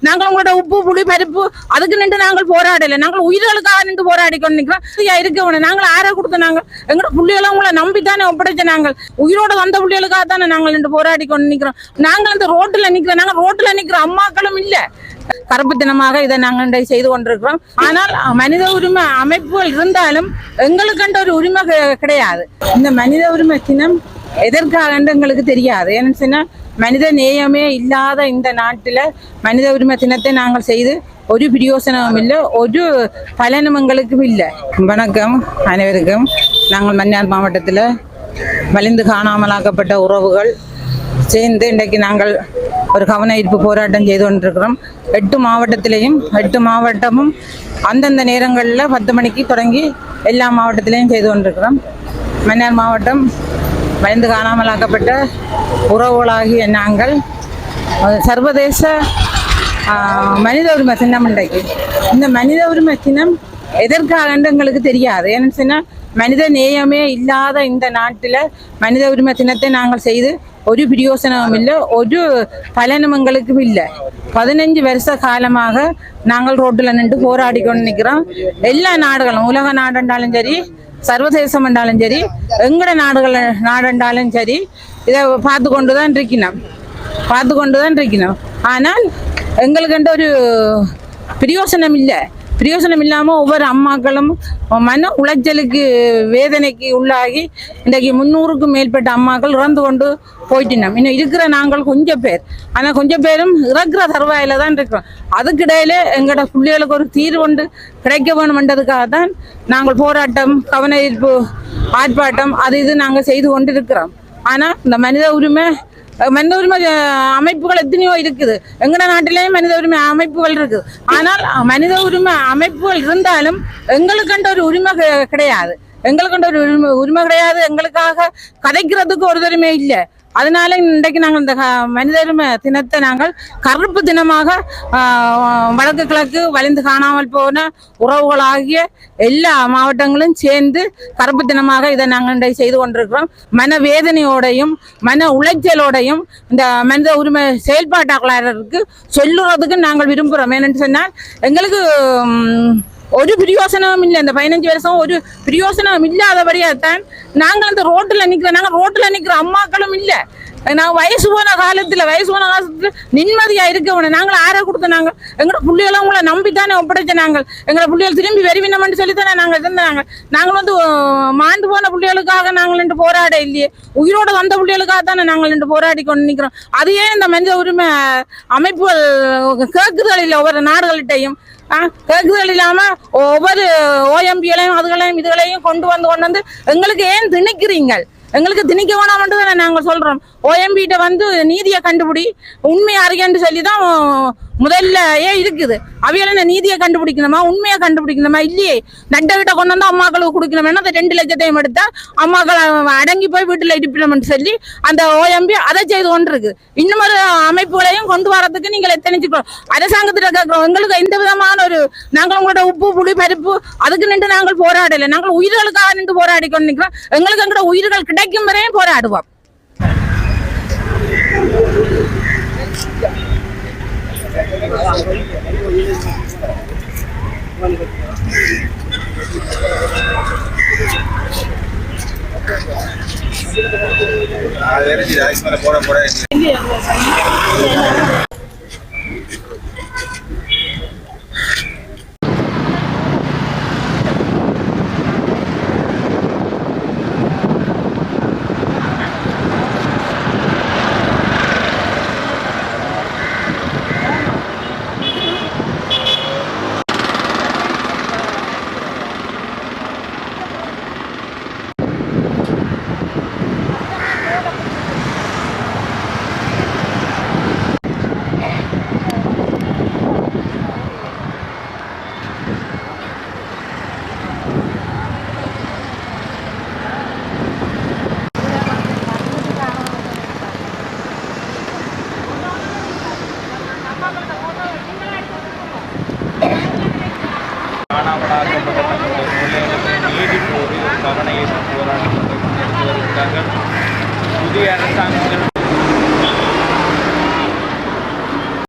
நாங்கள் உங்களோட உப்பு புளி பருப்பு அதுக்கு நின்று நாங்கள் போராடல. நாங்கள் உயிர்களுக்காக நின்று போராடி கொண்டு நிற்கிறோம். இருக்க நாங்கள் ஆற கொடுத்த நாங்கள் எங்களோட புள்ளிகளை உங்களை நம்பித்தானே ஒப்படைச்ச. நாங்கள் உயிரோட வந்த புள்ளிகளுக்காக தானே நாங்கள் நின்று போராடி கொண்டு நிற்கிறோம். நாங்கள் இந்த ரோட்டில் நிற்கிறோம். நாங்கள் ரோட்டில் நிற்கிற அம்மாக்களும் இல்லை. கருப்புத்தனமாக இதை நாங்கள் செய்து கொண்டிருக்கிறோம். ஆனால் மனித உரிமை அமைப்புகள் இருந்தாலும் எங்களுக்கென்ற ஒரு உரிமை கிடையாது. இந்த மனித உரிமை தினம் எதற்காக எங்களுக்கு தெரியாது. ஏன்னு சொன்னா மனித நேயமே இல்லாத இந்த நாட்டில் மனித உரிமை தினத்தை நாங்கள் செய்து ஒரு பிரயோசனமும் இல்லை, ஒரு பலனும் எங்களுக்கும் இல்லை. வணக்கம் அனைவருக்கும். நாங்கள் மன்னார் மாவட்டத்தில் வலிந்து காணாமலாக்கப்பட்ட உறவுகள் சேர்ந்து இன்றைக்கு நாங்கள் ஒரு கவன ஈர்ப்பு போராட்டம் செய்து கொண்டிருக்கிறோம். 8 மாவட்டத்திலையும் 8 மாவட்டமும் அந்தந்த நேரங்களில் 10 மணிக்கு தொடங்கி எல்லா மாவட்டத்திலையும் செய்து கொண்டிருக்கிறோம். மன்னார் மாவட்டம் வலிந்து காணாமலாக்கப்பட்ட உறவுகளாகிய நாங்கள் சர்வதேச மனித உரிமை தினம் இன்றைக்கு. இந்த மனித உரிமை தினம் எதற்காக எங்களுக்கு தெரியாது. ஏன்னு சொன்னால் மனித நேயமே இல்லாத இந்த நாட்டில் மனித உரிமை தினத்தை நாங்கள் செய்து ஒரு பிரயோசனமும் இல்லை, ஒரு பலனும் எங்களுக்கும் இல்லை. 15 வருஷ காலமாக நாங்கள் ரோட்டில் நின்று போராடி கொண்டு நிற்கிறோம். எல்லா நாடுகளும், உலக நாடுண்டாலும் சரி, சர்வதேசம் என்றாலும் சரி, எங்கட நாடுண்டாலும் சரி, இதை பார்த்து கொண்டு தான் இருக்கணும். ஆனால் எங்களுக்குன்ற ஒரு பிரயோசனம் இல்லை. பிரயோசனம் இல்லாமல் ஒவ்வொரு அம்மாக்களும் மன உளைச்சலுக்கு வேதனைக்கு உள்ளாகி இன்றைக்கு 300க்கும் மேற்பட்ட அம்மாக்கள் இறந்து கொண்டு போயிட்டோம். இன்னும் இருக்கிற நாங்கள் கொஞ்சம் பேர், ஆனால் கொஞ்சம் பேரும் இறக்குற தருவாயில தான் இருக்கிறோம். அதுக்கிடையில எங்களோட பிள்ளைகளுக்கு ஒரு தீர்வு கொண்டு கிடைக்க வேணுமென்றதுக்காக தான் நாங்கள் போராட்டம், கவன ஈர்ப்பு, ஆர்ப்பாட்டம் அது இது நாங்கள் செய்து கொண்டு இருக்கிறோம். ஆனால் இந்த மனித உரிமை அமைப்புகள் எத்தனையோ இருக்குது. எங்கட நாட்டிலேயும் மனித உரிமை அமைப்புகள் இருக்குது. ஆனால் மனித உரிமை அமைப்புகள் இருந்தாலும் எங்களுக்கென்ற ஒரு உரிமை கிடையாது. எங்களுக்காக கதைக்கிறதுக்கு ஒரு உரிமை இல்லை. அதனால இன்றைக்கு நாங்கள் இந்த மனித உரிமை தினத்தை நாங்கள் கருப்பு தினமாக வடக்கு கிழக்கு வலிந்து காணாமல் போன உறவுகளாகிய எல்லா மாவட்டங்களும் சேர்ந்து கருப்பு தினமாக இதை நாங்கள் செய்து கொண்டிருக்கிறோம். மன வேதனையோடையும் மன உளைச்சலோடையும் இந்த மனித உரிமை செயல்பாட்டாளருக்கு சொல்லுறதுக்கு நாங்கள் விரும்புகிறோம். ஏன்னு சொன்னால் எங்களுக்கு ஒரு பிரயோசனமும் இல்லை. இந்த 15 வருஷம் ஒரு பிரயோசனம் இல்லாதபடியாகத்தான் நாங்கள் அந்த ரோட்டில் நிற்கிறோம். நாங்கள் ரோட்டில் நிற்கிற அம்மாக்களும் இல்லை. நாங்கள் வயசு போன காலத்தில் நிம்மதியாக இருக்க நாங்கள் ஆற கொடுத்த. நாங்கள் எங்களோட பிள்ளைகளும் உங்களை நம்பித்தானே ஒப்படைச்ச. நாங்கள் எங்களோட பிள்ளைகள் திரும்பி வருவினம்னு சொல்லித்தானே நாங்கள் இருந்தாங்க. நாங்கள் மாண்டு போன பிள்ளைகளுக்காக நாங்கள் நின்று போராட இல்லையே, உயிரோட வந்த பிள்ளைகளுக்காக தானே நாங்கள் நின்று போராடி கொண்டு நிற்கிறோம். அதையே இந்த மனித உரிமை அமைப்புகள் கேட்குதல் இல்லை. ஒவ்வொரு நாடுகள்கிட்டையும் கேட்குதல் இல்லாம ஒவ்வொரு ஓஎம்பிகளையும் அதுகளையும் இதுகளையும் கொண்டு வந்து எங்களுக்கு ஏன் திணிக்கிறீங்கள்? எங்களுக்கு திணிக்க வேணாம்ன்றதை நாங்கள் சொல்றோம். ஓஎம்பிகிட்ட நீதியை கண்டுபிடி, உண்மையை அறியன்னு சொல்லிதான் முதல்ல இருக்குது. அவையில நீதியை கண்டுபிடிக்கணுமா, உண்மையை கண்டுபிடிக்கணுமா? இல்லையே, நட்டகிட்ட கொண்டு வந்து அம்மாக்களுக்கு கொடுக்கணும்னா அந்த 2 லட்சத்தையும் எடுத்தா அம்மாக்கள் அடங்கி போய் வீட்டுல இருப்பிடணும்னு சொல்லி அந்த ஓஎம்பி அதை செய்து கொண்டு இருக்கு. இன்னும் ஒரு அமைப்புகளையும் கொண்டு வரதுக்கு நீங்கள் எத்தனைச்சுக்கிறோம். அரசாங்கத்திட்ட கேட்கிறோம். எங்களுக்கு எந்த விதமான ஒரு நாங்கள் உங்களோட உப்பு புளி பருப்பு அதுக்கு நின்று நாங்கள் போராடலை. நாங்கள் உயிர்களுக்காக நின்று போராடி கொண்டு நிற்கிறோம். எங்களுக்கு எங்களோட உயிர்கள் கிடைக்கும் வரையும் போராடுவோம். போட